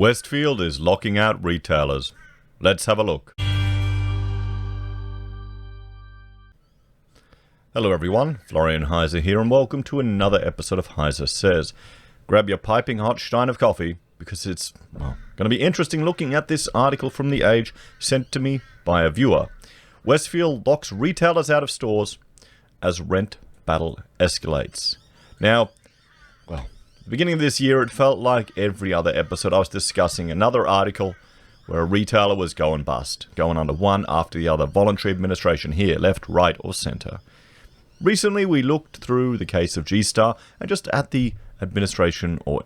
Westfield is locking out retailers. Let's have a look. Hello everyone, Florian.Heise here, and welcome to another episode of HeiseSays. Grab your piping hot stein of coffee, because it's, well, going to be interesting looking at this article from The Age sent to me by a viewer. Westfield locks retailers out of stores as rent battle escalates. Now, well, at the beginning of this year, it felt like every other episode I was discussing another article where a retailer was going bust, going under one after the other, voluntary administration here, left, right, or center. Recently, we looked through the case of G-Star and just at the administration or,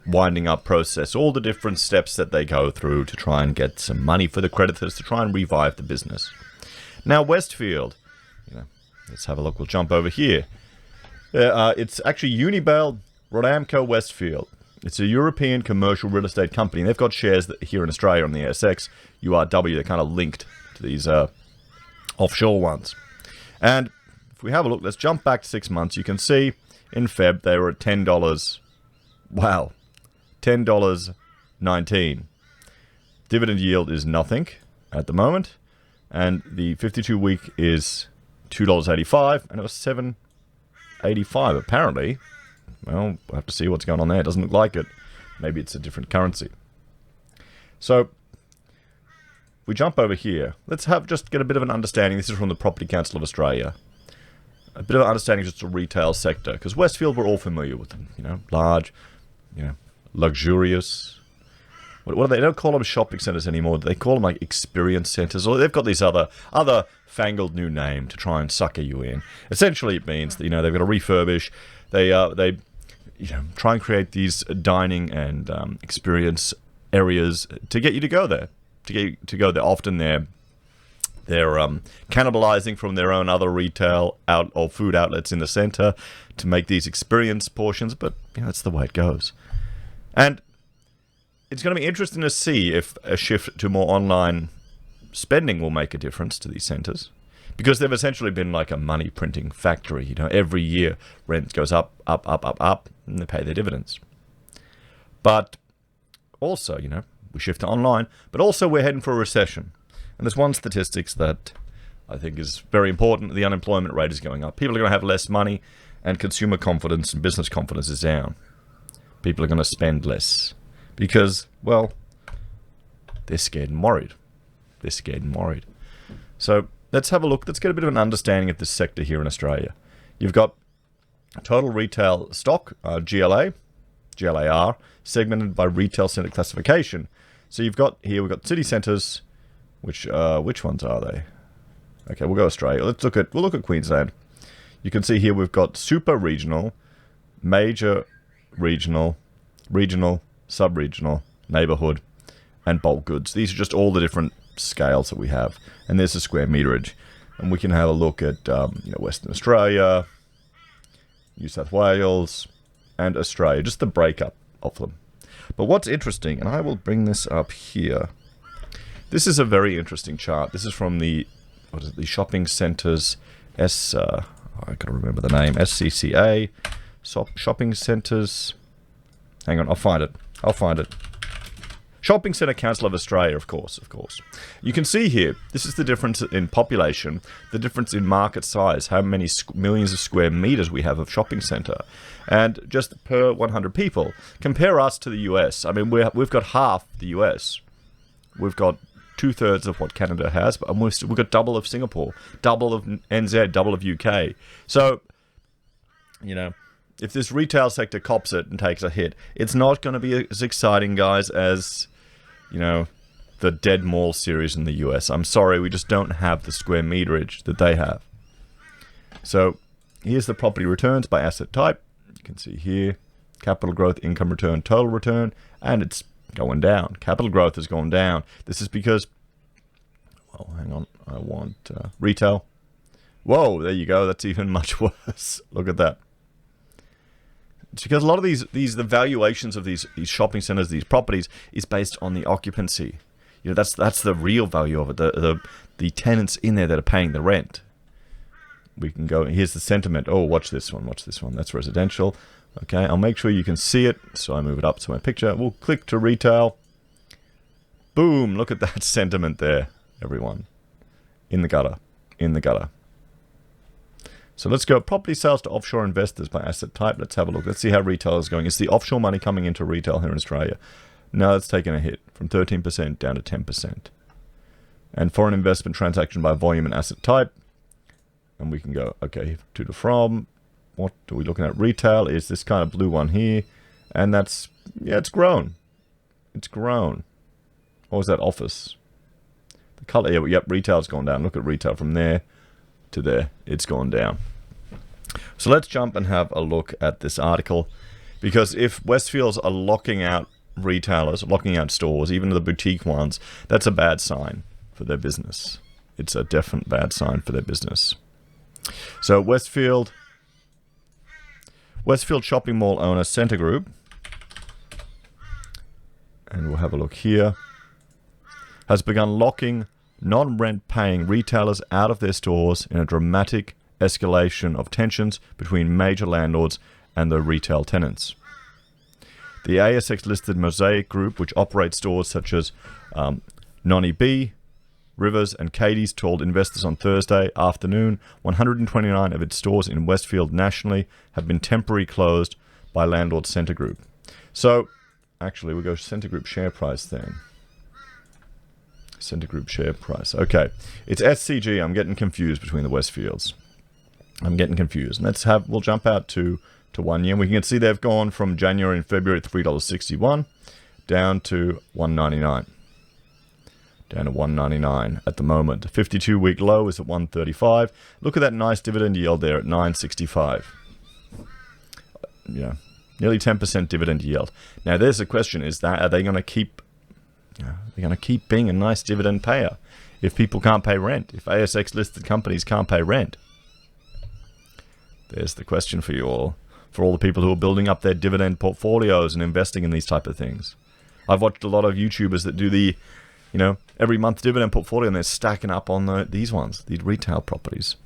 winding up process, all the different steps that they go through to try and get some money for the creditors to try and revive the business. Now, Westfield, let's have a look. We'll jump over here. It's actually Unibail Rodamco Westfield. It's a European commercial real estate company. They've got shares here in Australia on the ASX, URW. They're kind of linked to these offshore ones. And if we have a look, let's jump back 6 months. You can see in Feb they were at $10. Wow, $10.19. Dividend yield is nothing at the moment. And the 52-week is $2.85, and it was $7.85 apparently. Well, we'll have to see what's going on there. It doesn't look like it. Maybe it's a different currency. So, we jump over here. Let's just get a bit of an understanding. This is from the Property Council of Australia. A bit of an understanding of just the retail sector. Because Westfield, we're all familiar with them. Large, luxurious. What are they? They don't call them shopping centres anymore. They call them like experience centres. Or they've got this other fangled new name to try and sucker you in. Essentially, it means that, they've got to refurbish. They try and create these dining and experience areas to get you to go there. Often they're cannibalizing from their own other retail or food outlets in the center to make these experience portions, but that's the way it goes. And it's going to be interesting to see if a shift to more online spending will make a difference to these centers, because they've essentially been like a money printing factory. Every year rent goes up, and they pay their dividends. But also, we shift to online, but also we're heading for a recession. And there's one statistics that I think is very important. The unemployment rate is going up. People are going to have less money, and consumer confidence and business confidence is down. People are going to spend less because, well, they're scared and worried. So let's have a look. Let's get a bit of an understanding of this sector here in Australia. You've got total retail stock, GLAR, segmented by retail centre classification. So we've got city centres. Which ones are they? Okay, we'll go Australia. We'll look at Queensland. You can see here we've got super regional, major regional, sub-regional, neighbourhood, and bulk goods. These are just all the different scales that we have. And there's the square meterage. And we can have a look at Western Australia, New South Wales, and Australia. Just the breakup of them. But what's interesting, and I will bring this up here. This is a very interesting chart. This is from the shopping centres I gotta remember the name, SCCA, shopping centres. Hang on, I'll find it. Shopping Centre Council of Australia, of course. You can see here, this is the difference in population, the difference in market size, how many millions of square meters we have of shopping centre, and just per 100 people. Compare us to the US. I mean, we've got half the US. We've got 2/3 of what Canada has, but we've got double of Singapore, double of NZ, double of UK. So, if this retail sector cops it and takes a hit, it's not going to be as exciting, guys, as the Dead Mall series in the US. I'm sorry, we just don't have the square meterage that they have. So here's the property returns by asset type. You can see here, capital growth, income return, total return, and it's going down. Capital growth has gone down. This is because, well, hang on, I want retail. Whoa, there you go. That's even much worse. Look at that. It's because a lot of the valuations of these shopping centers, these properties, is based on the occupancy. That's the real value of it. The tenants in there that are paying the rent. We can go. Here's the sentiment. Oh, watch this one. That's residential. Okay, I'll make sure you can see it. So I move it up to my picture. We'll click to retail. Boom, look at that sentiment there, everyone. In the gutter, in the gutter. So let's go property sales to offshore investors by asset type. Let's have a look. Let's see how retail is going. Is the offshore money coming into retail here in Australia? No, it's taken a hit from 13% down to 10%. And foreign investment transaction by volume and asset type. And we can go, okay, to the from. What are we looking at? Retail is this kind of blue one here. And that's, yeah, it's grown. It's grown. Or is that office? The color, yeah, yep, retail's gone down. Look at retail from there to there. It's gone down. So let's jump and have a look at this article. Because if Westfields are locking out retailers, locking out stores, even the boutique ones, that's a bad sign for their business. It's a definite bad sign for their business. So Westfield shopping mall owner Scentre Group, and we'll have a look here, has begun locking non-rent paying retailers out of their stores in a dramatic escalation of tensions between major landlords and the retail tenants. The ASX-listed Mosaic Group, which operates stores such as Nonny B, Rivers and Katie's, told investors on Thursday afternoon 129 of its stores in Westfield nationally have been temporarily closed by landlord Scentre Group. So, actually, we'll go Scentre Group share price then. Scentre Group share price. Okay, it's SCG. I'm getting confused between the Westfields. I'm getting confused. We'll jump out to 1 year. We can see they've gone from January and February at $3.61 down to $1.99. Down to $1.99 at the moment. The 52-week low is at $1.35. Look at that nice dividend yield there at $9.65. Yeah, nearly 10% dividend yield. Now, there's a question: are they going to keep? They're going to keep being a nice dividend payer if people can't pay rent? If ASX listed companies can't pay rent? There's the question for you all. For all the people who are building up their dividend portfolios and investing in these type of things. I've watched a lot of YouTubers that do the, every month dividend portfolio, and they're stacking up on these ones, these retail properties.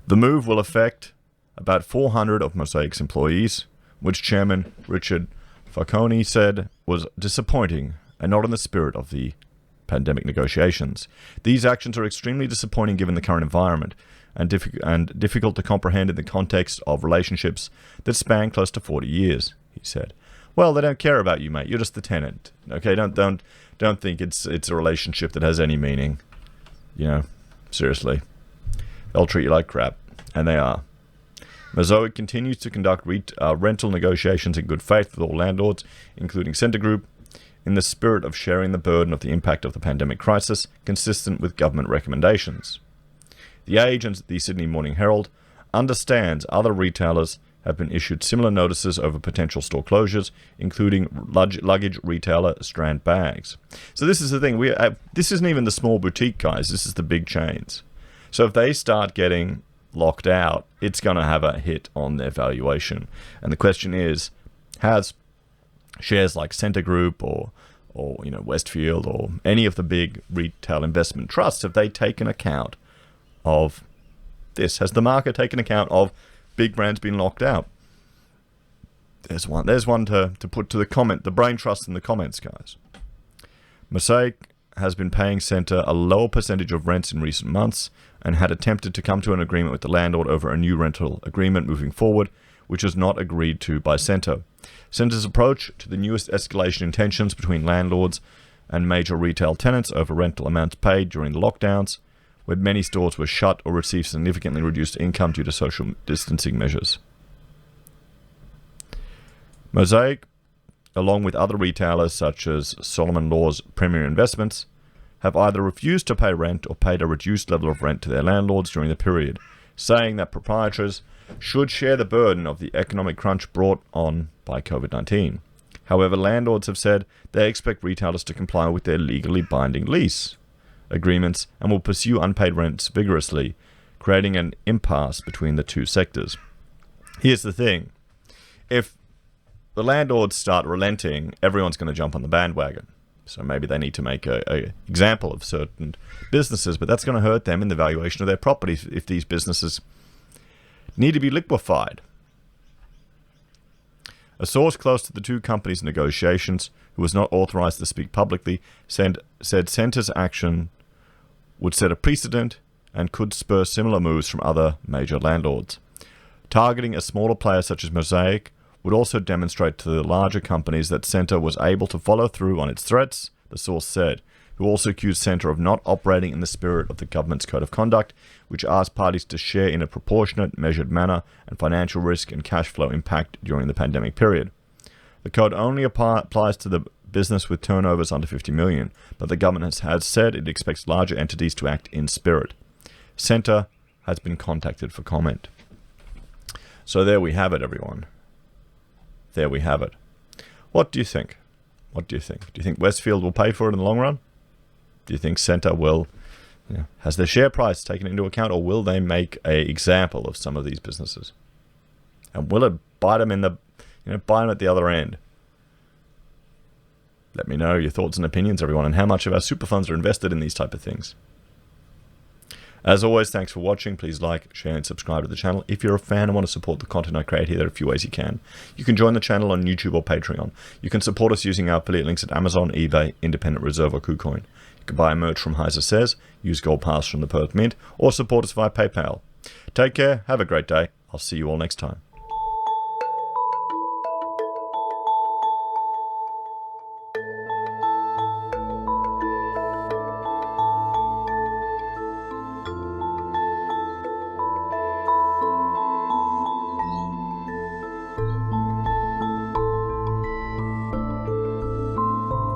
The move will affect about 400 of Mosaic's employees, which Chairman Richard Falcone said was disappointing and not in the spirit of the pandemic negotiations. These actions are extremely disappointing given the current environment and difficult to comprehend in the context of relationships that span close to 40 years, he said. Well, they don't care about you, mate. You're just the tenant. Okay, don't think it's a relationship that has any meaning. Seriously. They'll treat you like crap, and they are. Mosaic continues to conduct rental negotiations in good faith with all landlords, including Scentre Group, in the spirit of sharing the burden of the impact of the pandemic crisis, consistent with government recommendations. The Age and the Sydney Morning Herald understands other retailers have been issued similar notices over potential store closures, including luggage retailer Strand Bags. So this is the thing. This isn't even the small boutique guys. This is the big chains. So if they start getting locked out, it's going to have a hit on their valuation. And the question is, has shares like Scentre Group or Westfield or any of the big retail investment trusts, have they taken account of this? Has the market taken account of big brands being locked out? There's one to put to the brain trust in the comments, guys. Mosaic has been paying Scentre a lower percentage of rents in recent months and had attempted to come to an agreement with the landlord over a new rental agreement moving forward, which was not agreed to by Scentre. Centre's approach to the newest escalation in tensions between landlords and major retail tenants over rental amounts paid during the lockdowns, where many stores were shut or received significantly reduced income due to social distancing measures. Mosaic, along with other retailers such as Solomon Law's Premier Investments, have either refused to pay rent or paid a reduced level of rent to their landlords during the period, saying that proprietors should share the burden of the economic crunch brought on by COVID-19. However, landlords have said they expect retailers to comply with their legally binding lease agreements and will pursue unpaid rents vigorously, creating an impasse between the two sectors. Here's the thing. If the landlords start relenting, everyone's going to jump on the bandwagon. So maybe they need to make an example of certain businesses, but that's going to hurt them in the valuation of their properties if these businesses need to be liquefied. A source close to the two companies' negotiations, who was not authorized to speak publicly, said Centre's action would set a precedent and could spur similar moves from other major landlords. Targeting a smaller player such as Mosaic would also demonstrate to the larger companies that Centre was able to follow through on its threats, the source said, who also accused Centre of not operating in the spirit of the government's code of conduct, which asked parties to share in a proportionate, measured manner and financial risk and cash flow impact during the pandemic period. The code only applies to the business with turnovers under 50 million, but the government has said it expects larger entities to act in spirit. Centre has been contacted for comment. So there we have it, everyone. There we have it. What do you think? What do you think? Do you think Westfield will pay for it in the long run? Do you think Centre will, has their share price taken into account, or will they make an example of some of these businesses? And will it bite them in the, bite them at the other end? Let me know your thoughts and opinions, everyone, and how much of our super funds are invested in these type of things. As always, thanks for watching. Please like, share, and subscribe to the channel. If you're a fan and want to support the content I create here, there are a few ways you can. You can join the channel on YouTube or Patreon. You can support us using our affiliate links at Amazon, eBay, Independent Reserve, or Kucoin. You can buy merch from HeiseSays, use Gold Pass from the Perth Mint, or support us via PayPal. Take care, have a great day. I'll see you all next time.